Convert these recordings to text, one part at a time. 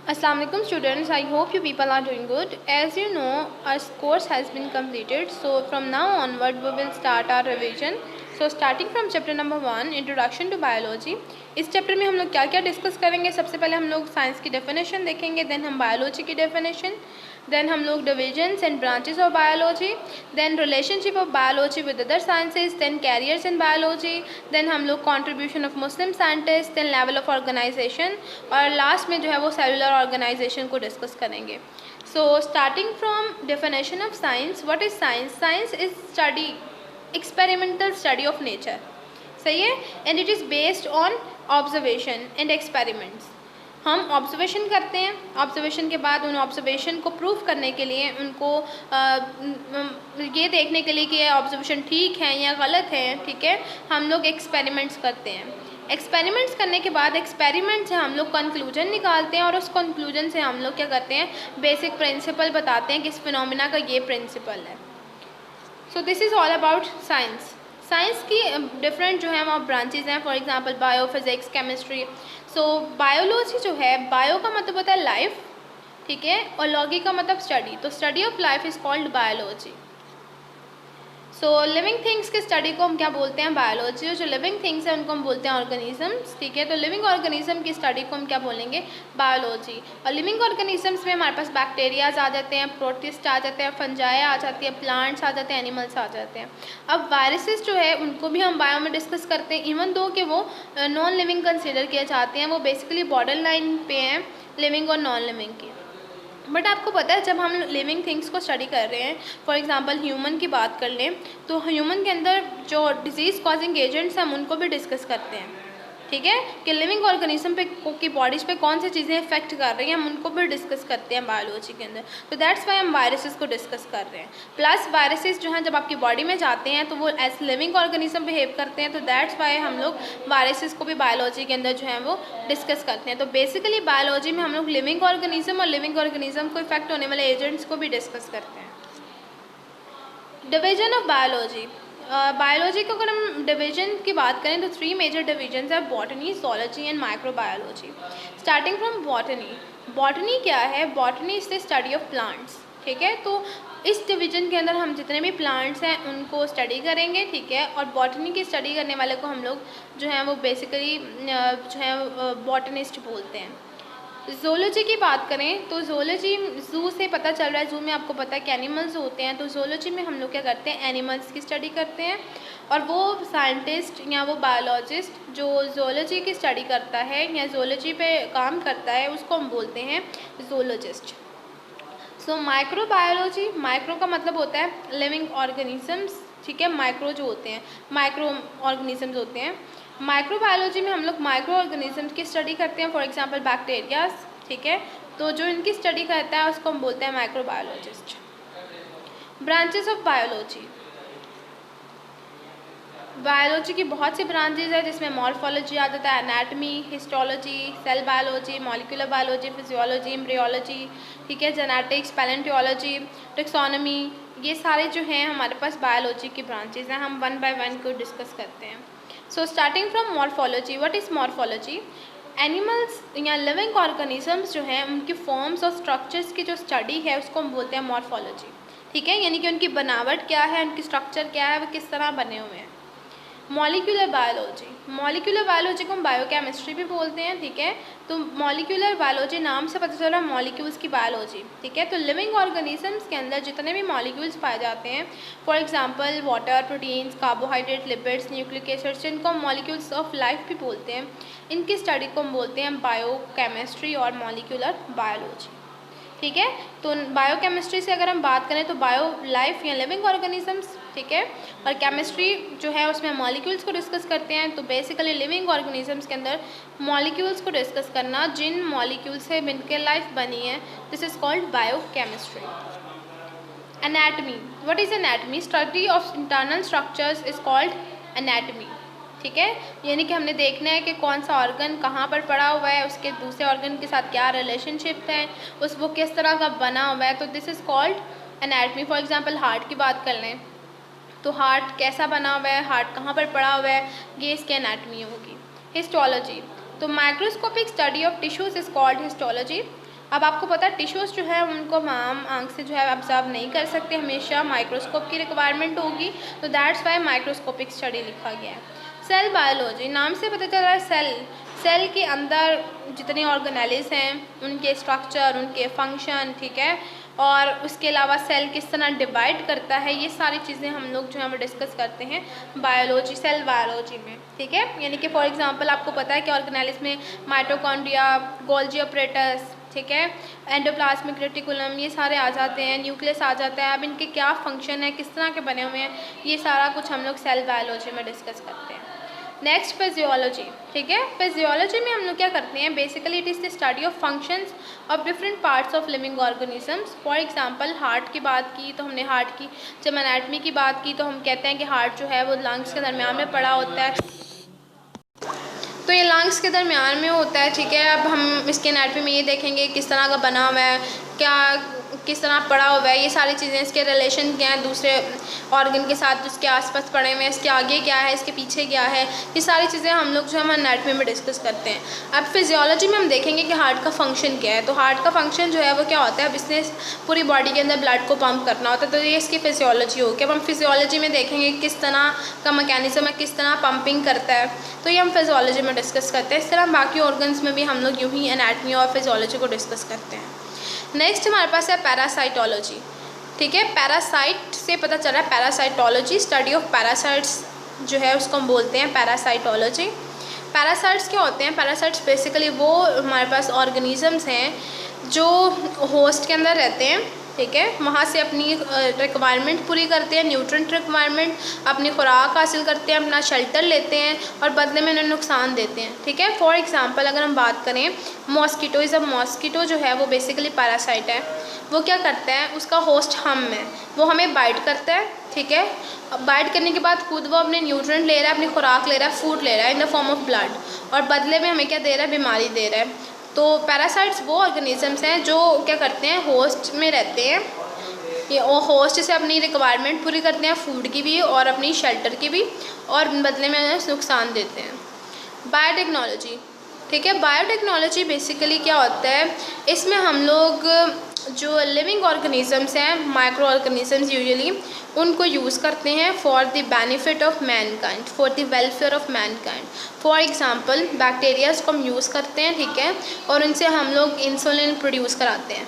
Assalamu alaikum students, I hope you people are doing good. As you know, our course has been completed, so from now onward we will start our revision. So starting from chapter number 1, Introduction to Biology. इस chapter में हम लोग क्या क्या discuss करेंगे? सबसे पहले हम लोग साइंस की डेफिनेशन देखेंगे, देन हम बायोलॉजी की डेफिनेशन, देन हम लोग divisions and branches of biology, then relationship of biology with other sciences, then careers in biology, then हम लोग contribution of Muslim scientist, then level of organisation, और last में जो है वो सेलुलर ऑर्गेनाइजेशन को डिस्कस करेंगे. So starting from definition of science. What is science? Science is study, experimental study of nature. सही है. And it is based on observation and experiments. हम ऑब्जर्वेशन करते हैं, ऑब्जर्वेशन के बाद उन ऑब्जर्वेशन को प्रूव करने के लिए, उनको ये देखने के लिए कि ये ऑब्जर्वेशन ठीक है या गलत है, ठीक है, हम लोग एक्सपेरिमेंट्स करते हैं. एक्सपेरिमेंट्स करने के बाद एक्सपेरिमेंट से हम लोग कंक्लूजन निकालते हैं, और उस कंक्लूजन से हम लोग क्या करते हैं, बेसिक प्रिंसिपल बताते हैं कि इस फिनोमिना का ये प्रिंसिपल है. So this is all about science. Science की डिफरेंट जो है वो ब्रांचेज हैं. For example bio, physics, chemistry. So biology जो है, बायो का मतलब होता है लाइफ, ठीक है, और लॉगी का मतलब स्टडी. तो study of life is called biology. So living things की स्टडी को हम क्या बोलते हैं? बायोलॉजी. और जो लिविंग थिंग्स हैं उनको हम बोलते हैं ऑर्गेनिजम्स, ठीक है. तो लिविंग ऑर्गेनिज्म की स्टडी को हम क्या बोलेंगे? बायोलॉजी. और लिविंग ऑर्गेनिजम्स में हमारे पास बैक्टीरियाज आ जाते हैं, प्रोटिस्ट आ जाते हैं, फंजाई आ जाती है, प्लांट्स आ जाते हैं, एनिमल्स आ जाते हैं. अब वायरसेस जो है उनको भी हम बायो में डिस्कस करते हैं, इवन दो कि वो नॉन लिविंग कंसिडर किए जाते हैं. वो बेसिकली बॉर्डर लाइन पे हैं लिविंग और नॉन लिविंग की. बट आपको पता है जब हम लिविंग थिंग्स को स्टडी कर रहे हैं, फॉर एग्जांपल ह्यूमन की बात कर लें, तो ह्यूमन के अंदर जो डिजीज़ कॉजिंग एजेंट्स हैं हम उनको भी डिस्कस करते हैं, ठीक है, कि लिविंग ऑर्गेनिज्म पे की बॉडीज़ पे कौन सी चीज़ें इफेक्ट कर रही हैं, हम उनको भी डिस्कस करते हैं बायोलॉजी के अंदर. तो दैट्स वाई हम वायरसेस को डिस्कस कर रहे हैं. प्लस वायरसेस जो हैं जब आपकी बॉडी में जाते हैं तो वो एज लिविंग ऑर्गेनिज्म बिहेव करते हैं. तो दैट्स वाई हम लोग वायरसेस को भी बायोलॉजी के अंदर जो है वो डिस्कस करते हैं. तो बेसिकली बायोलॉजी में हम लोग लिविंग ऑर्गेनिज्म और लिविंग ऑर्गेनिज्म को इफेक्ट होने वाले एजेंट्स को भी डिस्कस करते हैं. Division of biology. बायोलॉजी को अगर हम डिवीजन की बात करें तो 3 मेजर डिवीजन्स है: botany, zoology and microbiology. Starting from botany. Botany क्या है? Botany is the study of plants, ठीक है. तो इस डिवीजन के अंदर हम जितने भी प्लांट्स हैं उनको स्टडी करेंगे, ठीक है. और बॉटनी की स्टडी करने वाले को हम लोग जो हैं वो बेसिकली जो है बॉटनिस्ट बोलते हैं. ज़ूलॉजी की बात करें तो ज़ूलॉजी ज़ू से पता चल रहा है, ज़ू में आपको पता है कि एनिमल्स होते हैं. तो ज़ूलॉजी में हम लोग क्या करते हैं? एनिमल्स की स्टडी करते हैं. और वो साइंटिस्ट या वो बायोलॉजिस्ट जो ज़ूलॉजी की स्टडी करता है या ज़ूलॉजी पे काम करता है उसको हम बोलते हैं ज़ूलॉजिस्ट. सो माइक्रोबायोलॉजी. माइक्रो का मतलब होता है लिविंग ऑर्गेनिजम्स, ठीक है. माइक्रो जो होते हैं, माइक्रो ऑर्गेनिजम्स होते हैं. माइक्रोबायोलॉजी में हम लोग माइक्रो ऑर्गेनिजम्स की स्टडी करते हैं, फॉर एग्जांपल बैक्टीरियाज, ठीक है. तो जो इनकी स्टडी करता है उसको हम बोलते हैं microbiologist. Branches of biology. Biology की बहुत सी ब्रांचेज है जिसमें मॉर्फोलॉजी आ जाता है, anatomy, histology, cell biology, molecular biology, physiology, embryology, ठीक है, जेनेटिक्स, पैलेंटियोलॉजी, टेक्सोनॉमी. ये सारे जो हैं हमारे पास बायोलॉजी की ब्रांचेज हैं. हम वन बाय वन को डिस्कस करते हैं. सो starting from morphology. What is morphology? Animals या लिविंग ऑर्गेनिजम्स जो हैं उनकी फॉर्म्स और स्ट्रक्चर्स की जो स्टडी है उसको हम बोलते हैं मॉर्फोलॉजी, ठीक है. यानी कि उनकी बनावट क्या है, उनकी स्ट्रक्चर क्या है, वो किस तरह बने हुए हैं. Molecular biology. मॉलिक्यूलर बायोलॉजी को हम बायोकेमिस्ट्री भी बोलते हैं, ठीक है. तो मॉलिक्यूलर बायोलॉजी नाम से पता चल रहा है मॉलिक्यूल्स की बायोलॉजी, ठीक है. तो लिविंग ऑर्गेनिजम्स के अंदर जितने भी मॉलिक्यूल्स पाए जाते हैं, for example water, proteins, carbohydrate, lipids, nucleic acids, जिनको हम मॉलिक्यूल्स ऑफ लाइफ भी बोलते हैं, इनकी स्टडी को हम बोलते हैं बायोकेमिस्ट्री और मॉलिक्यूलर बायोलॉजी, ठीक है. तो बायोकेमिस्ट्री से अगर हम बात करें तो बायो लाइफ या लिविंग ऑर्गेनिजम्स, ठीक है. और केमिस्ट्री जो है उसमें मॉलिक्यूल्स को डिस्कस करते हैं. तो बेसिकली लिविंग ऑर्गेनिजम्स के अंदर मॉलिक्यूल्स को डिस्कस करना, जिन मॉलिक्यूल से मिलकर लाइफ बनी है, this is called biochemistry. Anatomy. What is anatomy? Study of internal structures is called anatomy, ठीक है. यानी कि हमने देखना है कि कौन सा ऑर्गन कहाँ पर पड़ा हुआ है, उसके दूसरे ऑर्गन के साथ क्या रिलेशनशिप है, वो किस तरह का बना हुआ है. तो this is called anatomy. For example heart की बात कर लें तो हार्ट कैसा बना हुआ है, हार्ट कहाँ पर पड़ा हुआ है, ये इसकी एनाटमी होगी. हिस्टोलॉजी. तो microscopic study of tissues is called histology. अब आपको पता है टिश्यूज़ जो है उनको हम आंख से जो है ऑब्जर्व नहीं कर सकते, हमेशा माइक्रोस्कोप की रिक्वायरमेंट होगी, तो दैट्स वाई माइक्रोस्कोपिक स्टडी लिखा गया है। सेल बायोलॉजी, नाम से पता चल रहा है सेल के अंदर जितने ऑर्गेनेल्स हैं उनके स्ट्रक्चर, उनके फंक्शन, ठीक है, और उसके अलावा सेल किस तरह डिवाइड करता है, ये सारी चीज़ें हम लोग जो है वो डिस्कस करते हैं बायोलॉजी, सेल बायोलॉजी में, ठीक है। यानी कि फॉर एग्जांपल आपको पता है कि ऑर्गेनेल्स में माइटोकॉन्ड्रिया, गोल्जी ऑपरेटस, ठीक है, एंडोप्लाज्मिक रेटिकुलम, ये सारे आ जाते हैं, न्यूक्लियस आ जाता है। अब इनके क्या फंक्शन है, किस तरह के बने हुए हैं, ये सारा कुछ हम लोग सेल बायोलॉजी में डिस्कस करते हैं। नेक्स्ट फिजियोलॉजी, ठीक है। फिजियोलॉजी में हम लोग क्या करते हैं, basically it is the study of functions of different parts of living organisms. For example heart की बात की तो हमने हार्ट की जब एनाटमी की बात की तो हम कहते हैं कि हार्ट जो है वो लंग्स के दरमियान में पड़ा होता है, तो ये लंग्स के दरमियान में होता है, ठीक है। अब हम इसके एनाटमी में ये देखेंगे किस तरह का बना हुआ है, क्या किस तरह पड़ा हुआ है, ये सारी चीज़ें, इसके रिलेशन क्या है दूसरे ऑर्गन के साथ, उसके आसपास पड़े हुए हैं, इसके आगे क्या है, इसके पीछे क्या है, ये सारी चीज़ें हम लोग जो है एनाटमी में डिस्कस करते हैं। अब फिजियोलॉजी में हम देखेंगे कि हार्ट का फंक्शन क्या है, तो हार्ट का फंक्शन जो है वो क्या होता है, अब इसने पूरी बॉडी के अंदर ब्लड को पंप करना होता है, तो ये इसकी फिजियोलॉजी होगी। अब हम फिजियोलॉजी में देखेंगे किस तरह का मैकेनिज्म है, किस तरह पंपिंग करता है, तो ये हम फिजियोलॉजी में डिस्कस करते हैं। इस तरह बाकी ऑर्गन्स में भी हम लोग यूँ ही एनाटमी और फिजियोलॉजी को डिस्कस करते हैं। नेक्स्ट हमारे पास है पैरासाइटोलॉजी, ठीक है। पैरासाइट से पता चल रहा है पैरासाइटोलॉजी, स्टडी ऑफ पैरासाइट्स जो है उसको हम बोलते हैं पैरासाइटोलॉजी। पैरासाइट्स क्या होते हैं, पैरासाइट्स बेसिकली वो हमारे पास ऑर्गेनिजम्स हैं जो होस्ट के अंदर रहते हैं, ठीक है, वहाँ से अपनी रिक्वायरमेंट पूरी करते हैं, न्यूट्रिएंट रिक्वायरमेंट, अपनी खुराक हासिल करते हैं, अपना शेल्टर लेते हैं और बदले में उन्हें नुकसान देते हैं, ठीक है। फॉर एग्जांपल अगर हम बात करें मॉस्किटो, इज़ अ मॉस्किटो जो है वो बेसिकली पैरासाइट है। वो क्या करता है, उसका होस्ट हम है, वो हमें बाइट करता है, ठीक है। बाइट करने के बाद खुद वो अपने न्यूट्रिएंट ले रहा है, अपनी खुराक ले रहा है, फूड ले रहा है in the form of blood, और बदले में हमें क्या दे रहा है, बीमारी दे रहा है। तो पैरासाइट्स वो ऑर्गेनिजम्स हैं जो क्या करते हैं, होस्ट में रहते हैं, ये होस्ट से अपनी रिक्वायरमेंट पूरी करते हैं, फूड की भी और अपनी शेल्टर की भी, और बदले में उन्हें नुकसान देते हैं। बायोटेक्नोलॉजी, ठीक है। बायोटेक्नोलॉजी बेसिकली क्या होता है, इसमें हम लोग जो लिविंग ऑर्गेनिजम्स हैं, माइक्रो ऑर्गेनिजम्स यूजुअली, उनको यूज़ करते हैं for the benefit of Mankind, for the welfare of Mankind. For example bacterias को हम यूज़ करते हैं, ठीक है, और उनसे हम लोग इंसुलिन प्रोड्यूस कराते हैं।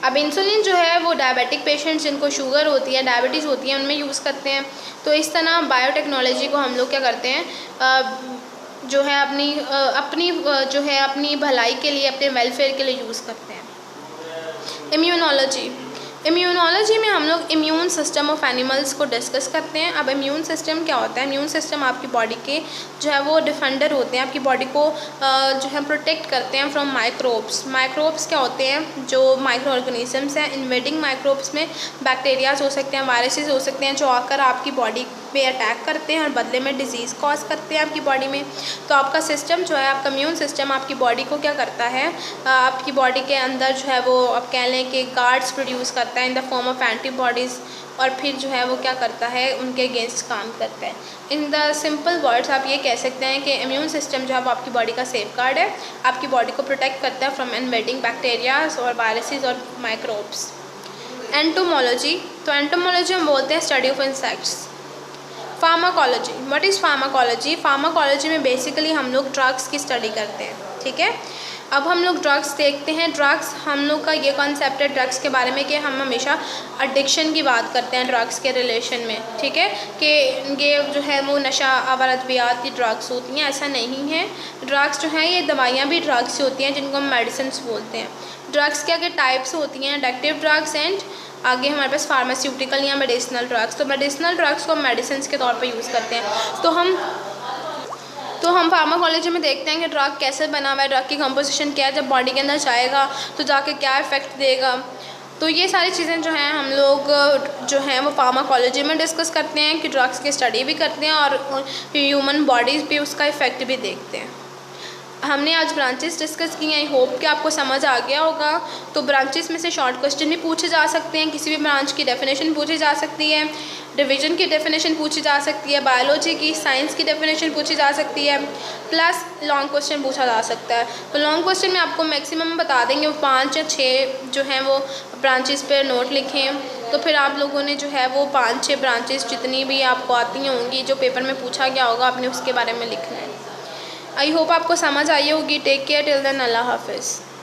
अब इंसुलिन जो है वो डायबिटिक पेशेंट्स जिनको शुगर होती है, डायबिटीज़ होती है, उनमें यूज़ करते हैं। तो इस तरह बायोटेक्नोलॉजी को हम लोग क्या करते हैं, जो है अपनी भलाई के लिए, अपने वेलफेयर के लिए यूज़ करते हैं। इम्यूनोलॉजी, इम्यूनोलॉजी में हम लोग इम्यून सिस्टम ऑफ एनिमल्स को डिस्कस करते हैं। अब इम्यून सिस्टम क्या होता है, इम्यून सिस्टम आपकी बॉडी के जो है वो डिफेंडर होते हैं, आपकी बॉडी को जो है प्रोटेक्ट करते हैं फ्रॉम माइक्रोब्स। माइक्रोब्स क्या होते हैं, जो माइक्रो ऑर्गेनिजम्स हैं, इन्वेडिंग माइक्रोब्स में बैक्टीरियाज हो सकते हैं, वायरसेस हो सकते हैं, जो आकर आपकी बॉडी पे अटैक करते हैं और बदले में डिजीज़ कॉज करते हैं आपकी बॉडी में। तो आपका सिस्टम जो है, आपका इम्यून सिस्टम आपकी बॉडी को क्या करता है, आपकी बॉडी के अंदर जो है वो आप कह लें कि गार्ड्स प्रोड्यूस करता है in the form of antibodies, और फिर जो है वो क्या करता है, उनके अगेंस्ट काम करता है। इन द सिंपल वर्ड्स आप ये कह सकते हैं कि इम्यून सिस्टम जो है वो आपकी बॉडी का सेफ गार्ड है, आपकी बॉडी को प्रोटेक्ट करता है फ्रॉम इन्वेडिंग बैक्टीरियाज और वायरसेस और माइक्रोब्स। एंटोमोलॉजी, तो एंटोमोलॉजी हम बोलते हैं study of insects. Pharmacology, what is pharmacology, pharmacology में बेसिकली हम लोग ड्रग्स की स्टडी करते हैं, ठीक है। अब हम लोग ड्रग्स देखते हैं। ड्रग्स, हम लोग का ये कॉन्सेप्ट है ड्रग्स के बारे में कि हम हमेशा एडिक्शन की बात करते हैं ड्रग्स के रिलेशन में, ठीक है, कि ये जो है वो नशा आवर अद्वियात की ड्रग्स होती हैं, ऐसा नहीं है। ड्रग्स जो हैं ये दवाइयाँ भी ड्रग्स होती हैं जिनको हम मेडिसिन बोलते हैं। ड्रग्स के आगे टाइप्स होती हैं, एडिक्टिव ड्रग्स एंड आगे हमारे पास फार्मास्यूटिकल या मेडिसिनल ड्रग्स। तो मेडिसिनल ड्रग्स को हम मेडिसिन के तौर पे यूज़ करते हैं। तो हम फार्माकोलॉजी में देखते हैं कि ड्रग कैसे बना हुआ है, ड्रग की कंपोजिशन क्या है, जब बॉडी के अंदर जाएगा तो जाके क्या इफ़ेक्ट देगा। तो ये सारी चीज़ें जो हैं हम लोग जो हैं वो फार्माकोलॉजी में डिस्कस करते हैं कि ड्रग्स की स्टडी भी करते हैं और ह्यूमन बॉडीज़ भी उसका इफ़ेक्ट भी देखते हैं। हमने आज ब्रांचेस डिस्कस की हैं। आई होप कि आपको समझ आ गया होगा। तो ब्रांचेस में से शॉर्ट क्वेश्चन भी पूछे जा सकते हैं, किसी भी ब्रांच की डेफिनेशन पूछी जा सकती है, डिवीज़न की डेफिनेशन पूछी जा सकती है, बायोलॉजी की, साइंस की डेफिनेशन पूछी जा सकती है, प्लस लॉन्ग क्वेश्चन पूछा जा सकता है। तो लॉन्ग क्वेश्चन में आपको मैक्सिमम बता देंगे, वो 5 या 6 जो हैं वो ब्रांचेस पर नोट लिखें। तो फिर आप लोगों ने जो है वो 5-6 ब्रांचेस जितनी भी आपको आती होंगी, जो पेपर में पूछा गया होगा, आपने उसके बारे में लिखना है। आई होप आपको समझ आई होगी। टेक केयर टिल देन, अल्लाह हाफिज़।